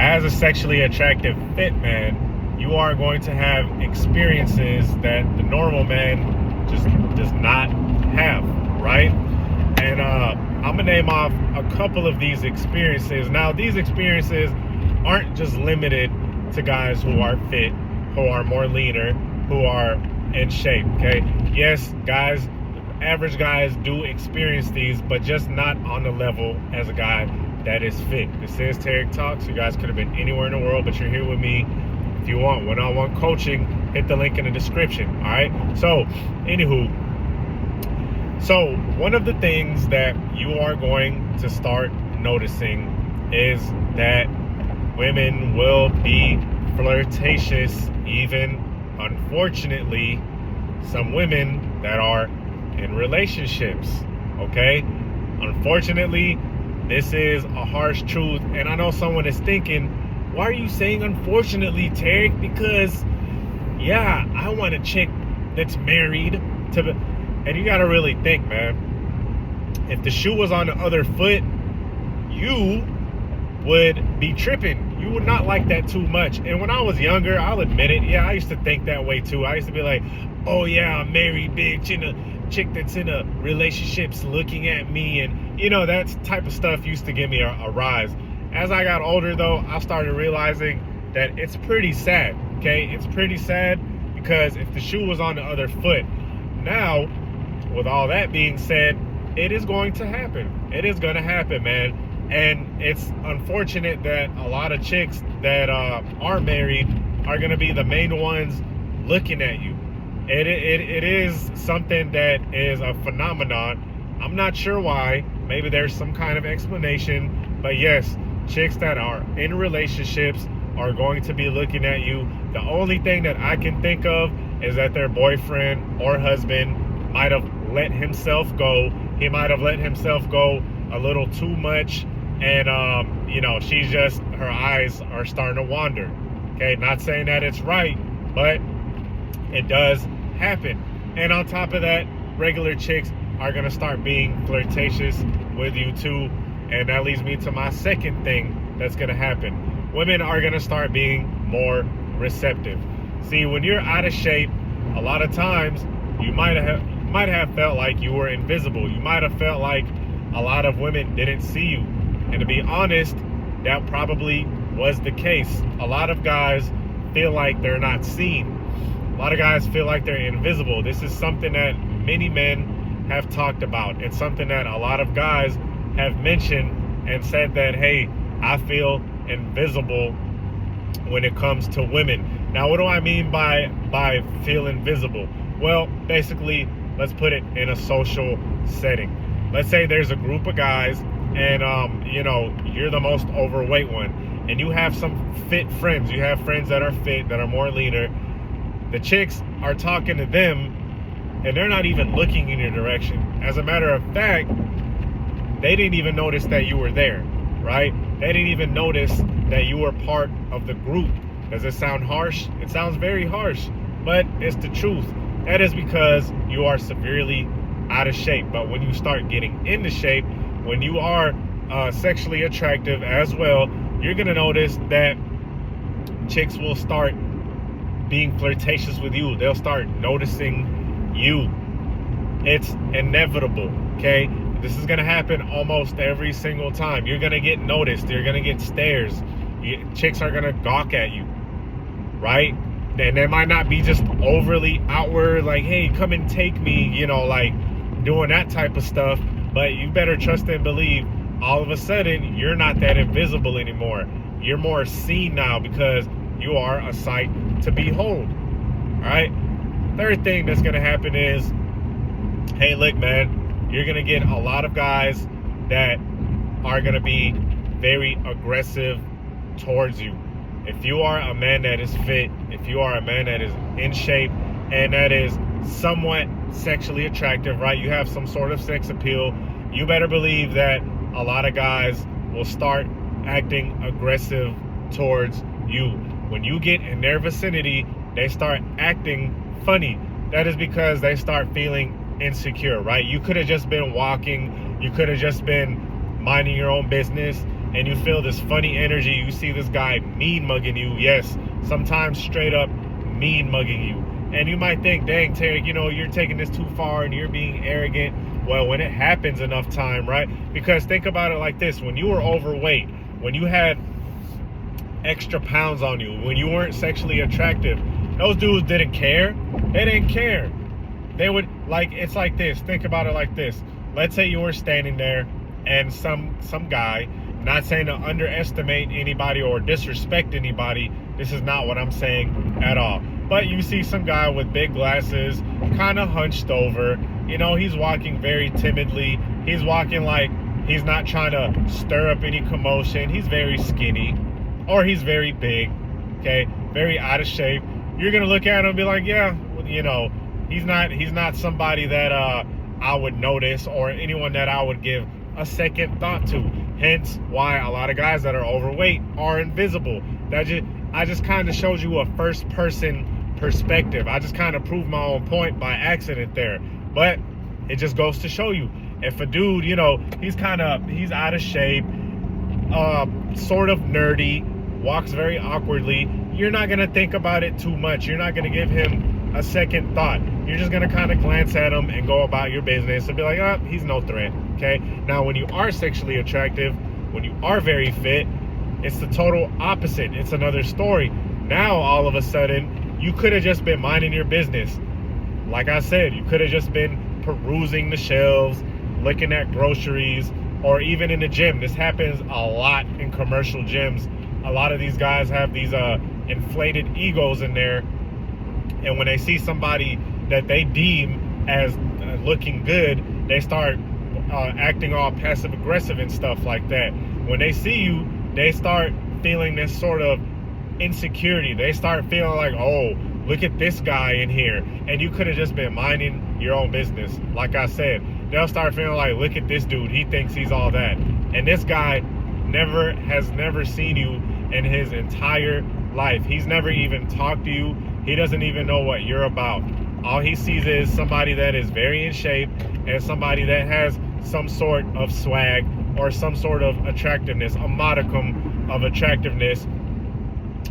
as a sexually attractive fit man, you are going to have experiences that the normal man just does not have, right? And I'm gonna name off a couple of these experiences. Now, these experiences aren't just limited to guys who are fit, who are more leaner, who are in shape, okay? Yes, guys, average guys do experience these, but just not on the level as a guy that is fit. This is Tarik Talks. You guys could have been anywhere in the world, but you're here with me. If you want one-on-one coaching, hit the link in the description, all right? So, anywho, so one of the things that you are going to start noticing is that women will be flirtatious, even, unfortunately, some women that are in relationships, okay? Unfortunately, this is a harsh truth, and I know someone is thinking, why are you saying unfortunately, Tarik? Because, yeah, I want a chick that's married to... And you gotta really think, man. If the shoe was on the other foot, you would be tripping. You would not like that too much. And when I was younger, I'll admit it, yeah, I used to think that way too. I used to be like, oh yeah, I'm married, bitch, and a chick that's in a relationship's looking at me, and you know, that type of stuff used to give me a rise. As I got older though, I started realizing that it's pretty sad, okay? It's pretty sad because if the shoe was on the other foot, now, with all that being said, it is going to happen. It is going to happen, man. And it's unfortunate that a lot of chicks that are married are going to be the main ones looking at you. It is something that is a phenomenon. I'm not sure why. Maybe there's some kind of explanation. But yes, chicks that are in relationships are going to be looking at you. The only thing that I can think of is that their boyfriend or husband might have let himself go. He might have let himself go a little too much, and you know, she's just, her eyes are starting to wander. Okay, not saying that it's right, but it does happen. And on top of that, regular chicks are gonna start being flirtatious with you too, and that leads me to my second thing that's gonna happen. Women are gonna start being more receptive. See, when you're out of shape, a lot of times you might have felt like you were invisible. You might have felt like a lot of women didn't see you. And to be honest, that probably was the case. A lot of guys feel like they're not seen. A lot of guys feel like they're invisible. This is something that many men have talked about. It's something that a lot of guys have mentioned and said that, hey, I feel invisible when it comes to women. Now, what do I mean by feel invisible? Well, basically, let's put it in a social setting. Let's say there's a group of guys and, you know, you're the most overweight one, and you have some fit friends. You have friends that are fit, that are more leaner. The chicks are talking to them, and they're not even looking in your direction. As a matter of fact, they didn't even notice that you were there, right? They didn't even notice that you were part of the group. Does it sound harsh? It sounds very harsh, but it's the truth. That is because you are severely out of shape. But when you start getting into shape, when you are sexually attractive as well, you're going to notice that chicks will start being flirtatious with you. They'll start noticing you. It's inevitable, okay? This is going to happen almost every single time. You're going to get noticed. You're going to get stares. Chicks are going to gawk at you, right? And they might not be just overly outward, like, hey, come and take me, you know, like doing that type of stuff. But you better trust and believe, all of a sudden, you're not that invisible anymore. You're more seen now because you are a sight to behold. All right? Third thing that's going to happen is, hey, look, man, you're going to get a lot of guys that are going to be very aggressive towards you. If you are a man that is fit, if you are a man that is in shape, and that is somewhat sexually attractive, right? You have some sort of sex appeal, you better believe that a lot of guys will start acting aggressive towards you. When you get in their vicinity, they start acting funny. That is because they start feeling insecure, right? You could have just been walking, you could have just been minding your own business, and you feel this funny energy. You see this guy mean mugging you. Yes, sometimes straight up mean mugging you. And you might think, dang, Tarek, you're taking this too far and you're being arrogant. Well, when it happens enough time, right? Because think about it like this. When you were overweight, when you had extra pounds on you, when you weren't sexually attractive, those dudes didn't care. They didn't care. They would, it's like this. Think about it like this. Let's say you were standing there and some guy, not saying to underestimate anybody or disrespect anybody. This is not what I'm saying at all. But you see some guy with big glasses, kind of hunched over. He's walking very timidly. He's walking like he's not trying to stir up any commotion. He's very skinny, or he's very big, okay? Very out of shape. You're going to look at him and be like, yeah, he's not somebody that I would notice or anyone that I would give a second thought to. Hence why a lot of guys that are overweight are invisible. I just kind of showed you a first person perspective. I just kind of proved my own point by accident there. But it just goes to show you, if a dude, he's out of shape, sort of nerdy, walks very awkwardly, you're not going to think about it too much. You're not going to give him a second thought. You're just going to kind of glance at him and go about your business and be like, oh, he's no threat, okay? Now, when you are sexually attractive, when you are very fit, it's the total opposite. It's another story. Now, all of a sudden, you could have just been minding your business. Like I said, you could have just been perusing the shelves, looking at groceries, or even in the gym. This happens a lot in commercial gyms. A lot of these guys have these inflated egos in there, and when they see somebody that they deem as looking good, they start acting all passive aggressive and stuff like that. When they see you, they start feeling this sort of insecurity. They start feeling like, oh, look at this guy in here, and you could have just been minding your own business. Like I said, they'll start feeling like, look at this dude, he thinks he's all that, and this guy has never seen you in his entire life. He's never even talked to you. He doesn't even know what you're about. All he sees is somebody that is very in shape and somebody that has some sort of swag or some sort of attractiveness, a modicum of attractiveness,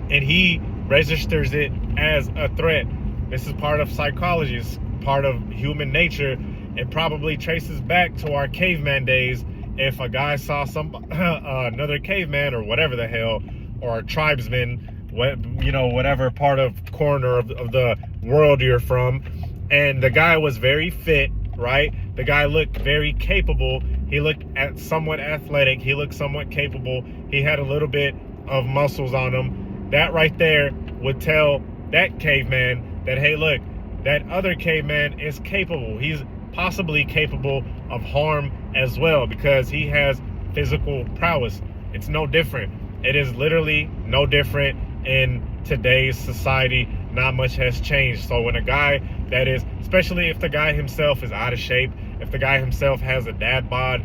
and he registers it as a threat. This is part of psychology. It's part of human nature. It probably traces back to our caveman days. If a guy saw another caveman or whatever the hell, or a tribesman, whatever part of corner of the world you're from, and the guy was very fit, right? The guy looked very capable. He looked somewhat athletic. He looked somewhat capable. He had a little bit of muscles on him. That right there would tell that caveman that, hey, look, that other caveman is capable. He's possibly capable of harm as well because he has physical prowess. It's no different. It is literally no different in today's society. Not much has changed. So when a guy that is, especially if the guy himself is out of shape, if the guy himself has a dad bod,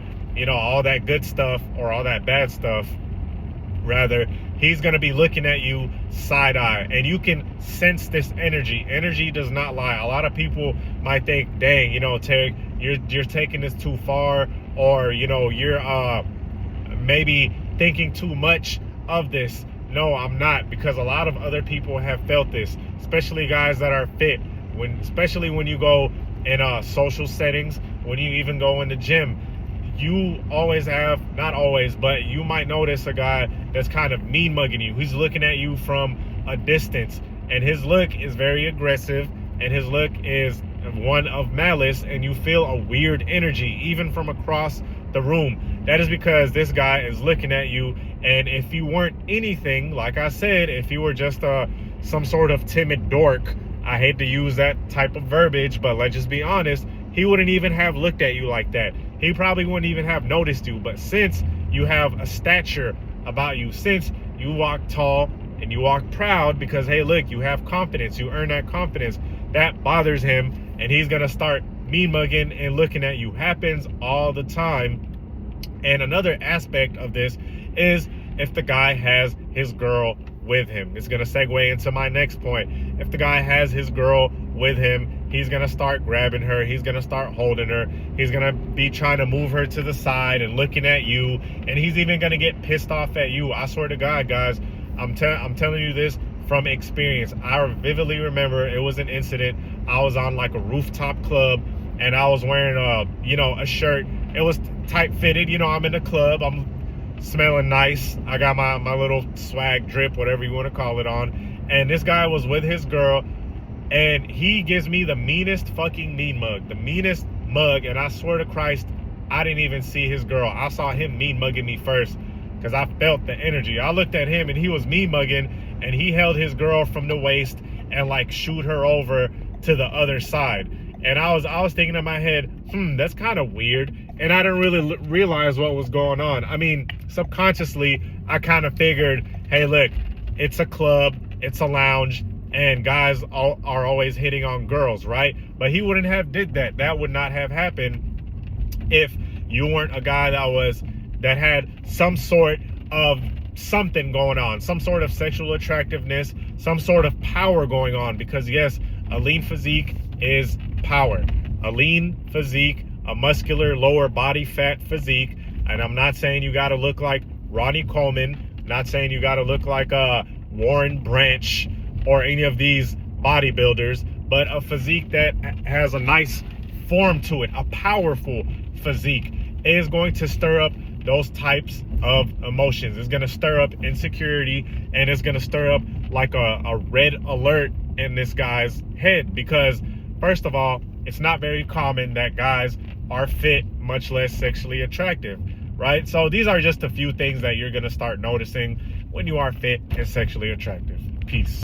all that good stuff or all that bad stuff, rather, he's going to be looking at you side eye, and you can sense this energy. Energy does not lie. A lot of people might think, dang, Tarek, you're taking this too far, or, you're maybe thinking too much of this. No, I'm not, because a lot of other people have felt this, especially guys that are fit. Especially when you go in social settings, when you even go in the gym, you always have, not always, but you might notice a guy that's kind of mean mugging you. He's looking at you from a distance, and his look is very aggressive, and his look is one of malice, and you feel a weird energy even from across the room. That is because this guy is looking at you, and if you weren't anything, like I said, if you were just some sort of timid dork, I hate to use that type of verbiage, but let's just be honest, he wouldn't even have looked at you like that. He probably wouldn't even have noticed you. But since you have a stature about you, since you walk tall and you walk proud because, hey, look, you have confidence, you earn that confidence, that bothers him, and he's going to start mean mugging and looking at you. Happens all the time. And another aspect of this is if the guy has his girl with him. It's going to segue into my next point. If the guy has his girl with him, he's gonna start grabbing her, he's gonna start holding her, he's gonna be trying to move her to the side and looking at you, and he's even gonna get pissed off at you. I swear to God, guys, I'm telling you this from experience. I vividly remember it was an incident. I was on like a rooftop club, and I was wearing a shirt. It was tight fitted. I'm in the club, I'm smelling nice, I got my little swag drip, whatever you want to call it, on, and this guy was with his girl, and he gives me the meanest fucking mean mug, the meanest mug, and I swear to Christ, I didn't even see his girl. I saw him mean mugging me first, because I felt the energy. I looked at him, and he was mean mugging, and he held his girl from the waist and like shoot her over to the other side. And I was thinking in my head, that's kind of weird. And I didn't really realize what was going on. I mean, subconsciously, I kind of figured, hey, look, it's a club, it's a lounge, and guys are always hitting on girls, right? But he wouldn't have did that. That would not have happened if you weren't a guy that had some sort of something going on, some sort of sexual attractiveness, some sort of power going on. Because yes, a lean physique is power. A lean physique, a muscular lower body fat physique, and I'm not saying you got to look like Ronnie Coleman, not saying you got to look like Warren Branch or any of these bodybuilders, but a physique that has a nice form to it, a powerful physique, is going to stir up those types of emotions. It's going to stir up insecurity, and it's going to stir up like a red alert in this guy's head, because first of all, it's not very common that guys are fit, much less sexually attractive, right? So these are just a few things that you're going to start noticing when you are fit and sexually attractive. Peace.